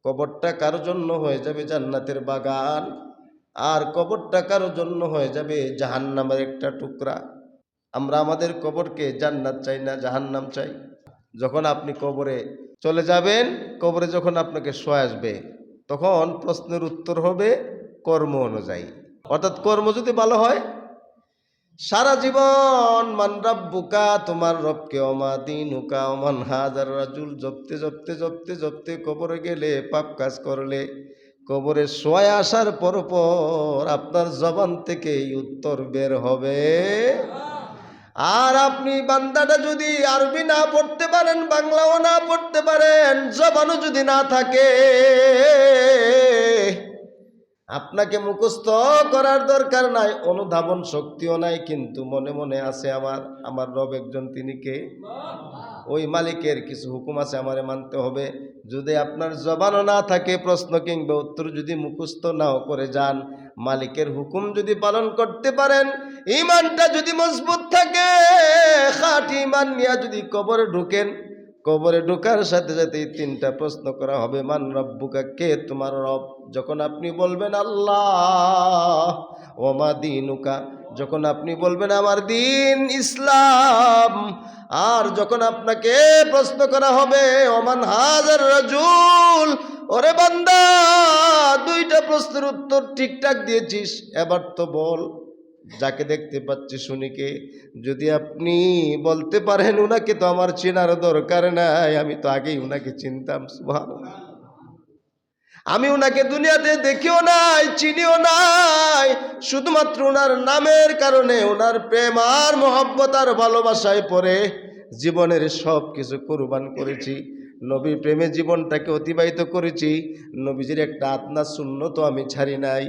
কবরটা কারোর জন্য হয়ে যাবে জান্নাতের বাগান, আর কবরটা কারোর জন্য হয়ে যাবে জাহান্নামের একটা টুকরা। আমরা আমাদের কবরকে জান্নাত চাই না জাহান্নাম চাই? যখন আপনি কবরে চলে যাবেন, কবরে যখন আপনাকে শোয়া আসবে, তখন প্রশ্নের উত্তর হবে কর্ম অনুযায়ী। অর্থাৎ কর্ম যদি ভালো হয়, সারা জীবন মান রাব্বুকা, তোমার রবকে, ওমা দীনুকা, ওমান হাজার রাজুল জপতে জপতে জপতে জপতে কবরে গেলে, পাপ কাজ করলে, কবরে শোয়া আসার পর আপনার জবান থেকে এই উত্তর বের হবে। আর আপনি বান্দাটা যদি আরবি না পড়তে পারেন, বাংলাও না পড়তে পারেন, জবানও যদি না থাকে, আপনাকে মুখস্থ করার দরকার নাই, অনুধাবন শক্তিও নাই, কিন্তু মনে মনে আছে আমার রব একজন, তিনি কে? ওই মালিকের কিছু হুকুম আছে, আমারে মানতে হবে। যদি আপনার জবানও না থাকে, প্রশ্ন কিংবা উত্তর যদি মুখস্থ নাও করে যান, মালিকের হুকুম যদি পালন করতে পারেন, ঈমানটা যদি মজবুত থাকে, খাঁটি ঈমান নিয়ে যদি কবরে ঢুকেন, কবরে ঢোকার সাথে সাথে তিনটা প্রশ্ন করা হবে, মান রব্বুকা, কে তোমার রব? যখন আপনি বলবেন আল্লাহ, ওমা দীনুকা, যখন আপনি বলবেন আমার দিন ইসলাম, আর যখন আপনাকে প্রশ্ন করা হবে ওমান হাজার রাজুল, ওরে বান্দা, দুইটা প্রশ্নের উত্তর ঠিকঠাক দিয়েছিস, এবার তো বল যাকে দেখতে পাচ্ছি শুনিকে। যদি আপনি বলতে পারেন উনাকে তো আমার চেনার দরকার নাই, আমি তো আগেই উনাকে চিনতাম, সুবহানাল্লাহ, আমি উনাকে দুনিয়াতে দেখিও নাই, চিনিও নাই, শুধুমাত্র উনার নামের কারণে, উনার প্রেম আর মহব্বত আর ভালোবাসায় পড়ে জীবনের সব কিছু কুরবান করেছি, নবীর প্রেমে জীবনটাকে অতিবাহিত করেছি, নবীজির একটা আদনা সুন্নত আমি ছাড়ি নাই।